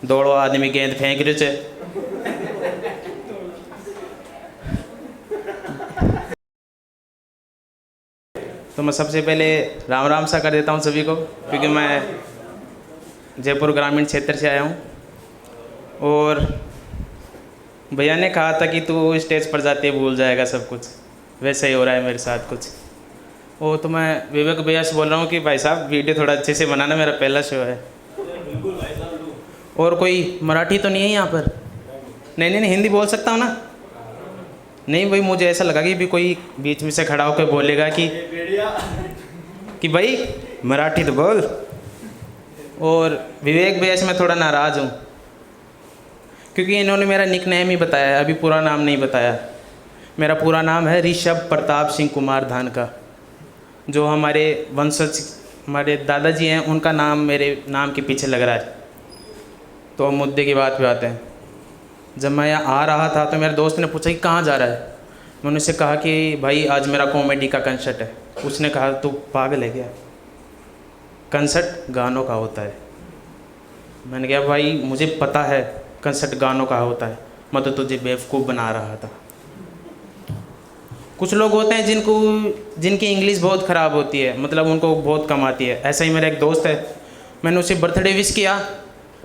दौड़ो आदमी गेंद फेंक रहे थे। तो मैं सबसे पहले राम राम सा कर देता हूँ सभी को, क्योंकि मैं जयपुर ग्रामीण क्षेत्र से आया हूँ। और भैया ने कहा था कि तू स्टेज पर जाते भूल जाएगा सब कुछ, वैसे ही हो रहा है मेरे साथ कुछ। वो तो मैं विवेक भैया से बोल रहा हूँ कि भाई साहब वीडियो थोड़ा अच्छे से बनाना, मेरा पहला शो है। और कोई मराठी तो नहीं है यहाँ पर? नहीं नहीं नहीं, हिंदी बोल सकता हूँ ना? नहीं भाई, मुझे ऐसा लगा कि भी कोई बीच में से खड़ा होकर बोलेगा कि भाई मराठी तो बोल। और विवेक भैया से मैं थोड़ा नाराज़ हूँ, क्योंकि इन्होंने मेरा निकनेम ही बताया है, अभी पूरा नाम नहीं बताया। मेरा पूरा नाम है ऋषभ प्रताप सिंह कुमार धानका। जो हमारे वंशज, हमारे दादाजी हैं, उनका नाम मेरे नाम के पीछे लग रहा है। तो मुद्दे की बात पे आते हैं। जब मैं यहाँ आ रहा था तो मेरे दोस्त ने पूछा कि कहाँ जा रहा है। मैंने उससे कहा कि भाई आज मेरा कॉमेडी का कंसर्ट है। उसने कहा तू पागल है क्या, कंसर्ट गानों का होता है। मैंने कहा भाई मुझे पता है कंसर्ट गानों का होता है, मैं तो तुझे बेवकूफ़ बना रहा था। कुछ लोग होते हैं जिनकी इंग्लिश बहुत ख़राब होती है, मतलब उनको बहुत कम आती है। ऐसा ही मेरा एक दोस्त है, मैंने उसे बर्थडे विश किया,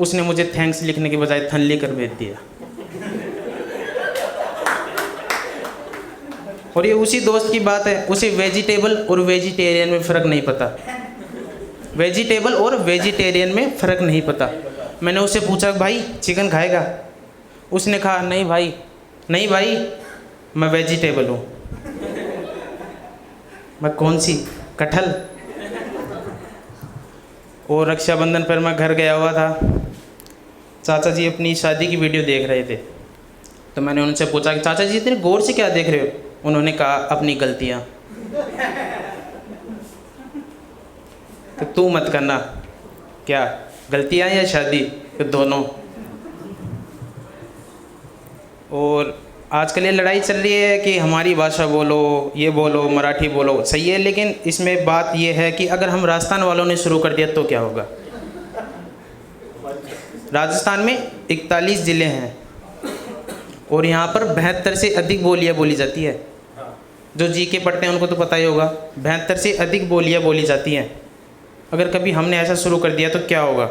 उसने मुझे थैंक्स लिखने के बजाय थन कर भेज दिया। और ये उसी दोस्त की बात है, उसे वेजिटेबल और वेजिटेरियन में फ़र्क नहीं पता। वेजिटेबल और वेजिटेरियन में फ़र्क नहीं पता। मैंने उससे पूछा भाई चिकन खाएगा? उसने कहा नहीं भाई, नहीं भाई मैं वेजिटेबल हूँ। मैं कौन सी, कटहल? और रक्षाबंधन पर मैं घर गया हुआ था, चाचा जी अपनी शादी की वीडियो देख रहे थे। तो मैंने उनसे पूछा कि चाचा जी इतने गौर से क्या देख रहे हो? उन्होंने कहा अपनी गलतियाँ। तो तू मत करना, क्या गलतियाँ या शादी, तो दोनों। और आजकल ये लड़ाई चल रही है कि हमारी भाषा बोलो, ये बोलो, मराठी बोलो, सही है, लेकिन इसमें बात ये है कि अगर हम राजस्थान वालों ने शुरू कर दिया तो क्या होगा? राजस्थान में 41 ज़िले हैं और यहाँ पर 72 से अधिक बोलियाँ बोली जाती है। जो जीके पढ़ते हैं उनको तो पता ही होगा, 72 से अधिक बोलियाँ बोली जाती हैं। अगर कभी हमने ऐसा शुरू कर दिया तो क्या होगा?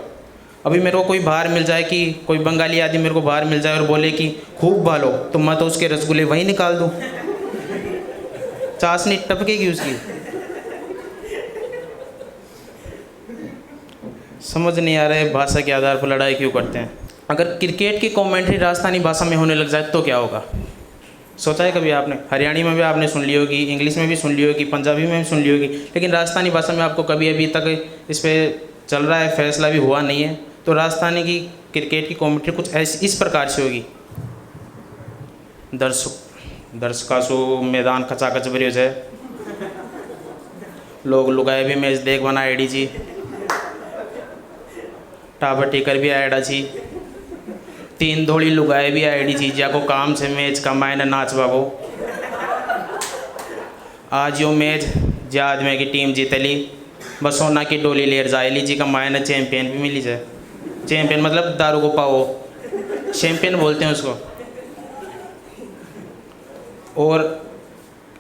अभी मेरे को कोई बाहर मिल जाए, कि कोई बंगाली आदमी मेरे को बाहर मिल जाए और बोले कि खूब भालो, तो मैं तो उसके रसगुल्ले वहीं निकाल दूँ, चाशनी टपकेगी उसकी। समझ नहीं आ रहा है भाषा के आधार पर लड़ाई क्यों करते हैं। अगर क्रिकेट की कमेंट्री राजस्थानी भाषा में होने लग जाए तो क्या होगा? सोचा है कभी आपने? हरियाणी में भी आपने सुन ली होगी, इंग्लिश में भी सुन ली होगी, पंजाबी में भी सुन ली होगी, लेकिन राजस्थानी भाषा में आपको कभी अभी तक इस पर चल रहा है, फैसला भी हुआ नहीं है। तो राजस्थानी की क्रिकेट की कमेंट्री कुछ ऐसी इस प्रकार से होगी। दर्शकासु मैदान खचाखच भरियो है, लोग लुगाए भी मैच देख बना आईडी जी, टाबर टीकर भी आयडा छी, 3 धोड़ी लुगाए भी आईडी जी, जाको काम से मैच का मायने नाच बाबो। आज यो मैच जाद में की टीम जीतली, बस सोना की डोली लेर जाएली जी का मायने चैंपियन भी मिली जाए। चैंपियन मतलब दारू को पाओ, चैंपियन बोलते हैं उसको। और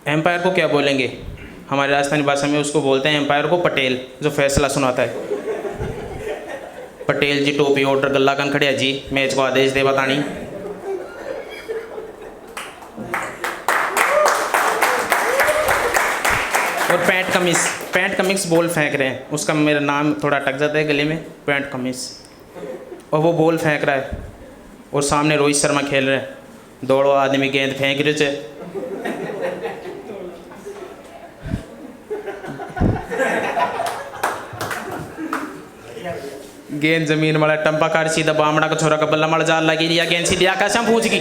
एम्पायर को क्या बोलेंगे? हमारी राजस्थानी भाषा में उसको बोलते हैं एम्पायर को पटेल, जो फैसला सुनाता है। पटेल जी टोपी ऑर्डर गल्ला कन खड़िया जी, मैच को आदेश दे बतानी। और पैंट कमीज बॉल फेंक रहे हैं, उसका मेरा नाम थोड़ा अटक जाता है गले में, पैंट कमीज। और वो बॉल फेंक रहा है और सामने रोहित शर्मा खेल रहे हैं, दौड़ो आदमी गेंद फेंक रहे थे। गेंद जमीन वाला टंपा कार सीधा बामड़ा का छोरा का बल्ला मड़ जाल लगी लिया, गेंद सीधी आकाश में पहुंच गई।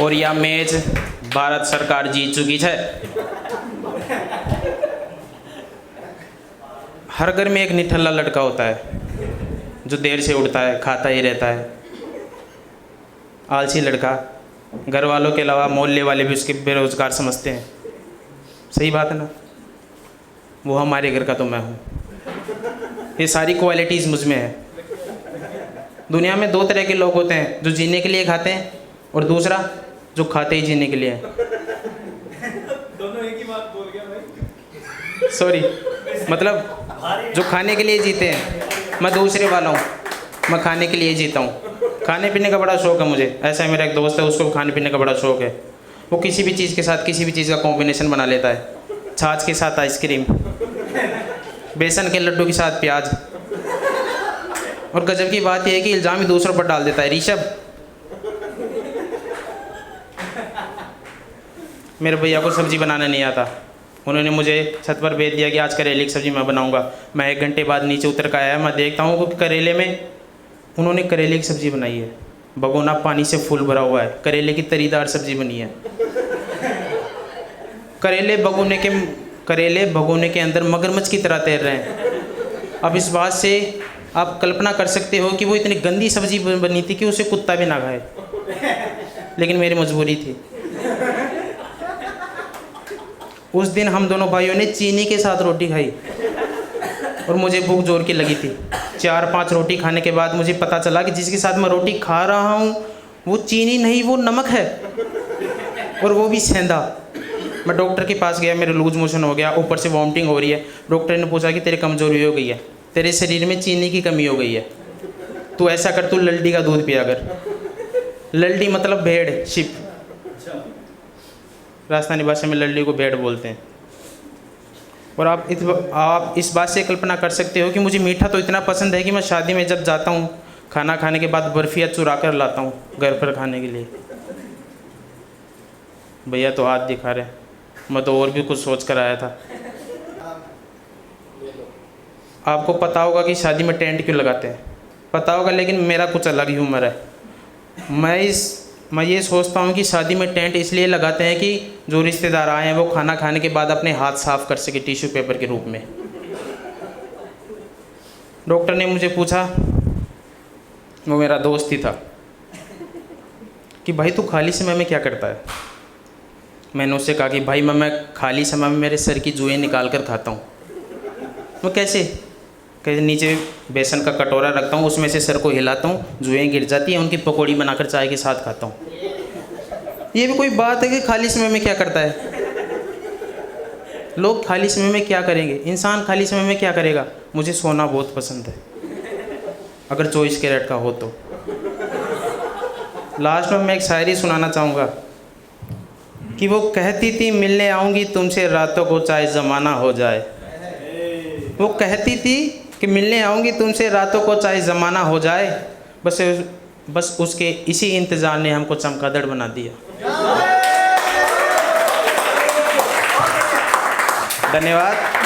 और यह मैच भारत सरकार जीत चुकी है। हर घर में एक निठल्ला लड़का होता है जो देर से उठता है, खाता ही रहता है, आलसी लड़का। घर वालों के अलावा मोहल्ले वाले भी उसके बेरोजगार समझते हैं। सही बात है ना? वो हमारे घर का तो मैं हूँ। ये सारी क्वालिटीज़ मुझ में है। दुनिया में 2 तरह के लोग होते हैं, जो जीने के लिए खाते हैं और दूसरा जो खाते ही जीने के लिए है। दोनों एक ही बात बोल गया भाई। सॉरी, मतलब जो खाने के लिए जीते हैं, मैं दूसरे वाला हूँ, मैं खाने के लिए जीता हूँ। खाने पीने का बड़ा शौक़ है मुझे। ऐसा है, मेरा एक दोस्त है, उसको खाने पीने का बड़ा शौक़ है। वो किसी भी चीज़ के साथ किसी भी चीज़ का कॉम्बिनेशन बना लेता है। छाछ के साथ आइसक्रीम, बेसन के लड्डू के साथ प्याज। और गजब की बात यह है कि इल्ज़ाम ही दूसरों पर डाल देता है। ऋषभ, मेरे भैया को सब्ज़ी बनाना नहीं आता, उन्होंने मुझे छत पर भेज दिया कि आज करेले की सब्ज़ी मैं बनाऊंगा। मैं 1 घंटे बाद नीचे उतर कर आया, मैं देखता हूँ कि करेले में उन्होंने करेले की सब्ज़ी बनाई है। भगोना पानी से फुल भरा हुआ है, करेले की तरीदार सब्ज़ी बनी है। करेले भगोने के अंदर मगरमच्छ की तरह तैर रहे हैं। अब इस बात से आप कल्पना कर सकते हो कि वो इतनी गंदी सब्ज़ी बनी थी कि उसे कुत्ता भी ना खाए, लेकिन मेरी मजबूरी थी। उस दिन हम दोनों भाइयों ने चीनी के साथ रोटी खाई और मुझे भूख जोर की लगी थी। 4-5 रोटी खाने के बाद मुझे पता चला कि जिसके साथ मैं रोटी खा रहा हूँ वो चीनी नहीं, वो नमक है, और वो भी सेंधा। मैं डॉक्टर के पास गया, मेरे लूज मोशन हो गया, ऊपर से वॉमिटिंग हो रही है। डॉक्टर ने पूछा कि तेरी कमज़ोरी हो गई है, तेरे शरीर में चीनी की कमी हो गई है, तू ऐसा कर, तू लल्डी का दूध पिया कर। लल्डी मतलब भेड़, शिप। राजस्थानी भाषा में लल्डी को भेड़ बोलते हैं। और आप इस बात से कल्पना कर सकते हो कि मुझे मीठा तो इतना पसंद है कि मैं शादी में जब जाता हूँ, खाना खाने के बाद बर्फिया चुरा कर लाता हूँ घर पर खाने के लिए। भैया तो हाथ दिखा रहे, मैं तो और भी कुछ सोच कर आया था। आपको पता होगा कि शादी में टेंट क्यों लगाते हैं, पता होगा, लेकिन मेरा कुछ अलग ही ह्यूमर है। मैं ये सोचता हूँ कि शादी में टेंट इसलिए लगाते हैं कि जो रिश्तेदार आए हैं वो खाना खाने के बाद अपने हाथ साफ कर सके टिश्यू पेपर के रूप में। डॉक्टर ने मुझे पूछा, वो मेरा दोस्त ही था, कि भाई तू खाली समय में क्या करता है। मैंने उससे कहा कि भाई मैं खाली समय में मेरे सर की जुएँ निकाल कर खाता हूँ। वो कैसे? कहते नीचे बेसन का कटोरा रखता हूँ, उसमें से सर को हिलाता हूँ, जुएँ गिर जाती हैं, उनकी पकौड़ी बनाकर चाय के साथ खाता हूँ। ये भी कोई बात है कि खाली समय में क्या करता है? लोग खाली समय में क्या करेंगे, इंसान खाली समय में क्या करेगा? मुझे सोना बहुत पसंद है, अगर 24 कैरेट का हो तो। लास्ट में मैं एक शायरी सुनाना चाहूँगा कि वो कहती थी मिलने आऊँगी तुमसे रातों को चाहे ज़माना हो जाए। वो कहती थी कि मिलने आऊँगी तुमसे रातों को चाहे ज़माना हो जाए, बस उसके इसी इंतज़ार ने हमको चमगादड़ बना दिया। धन्यवाद।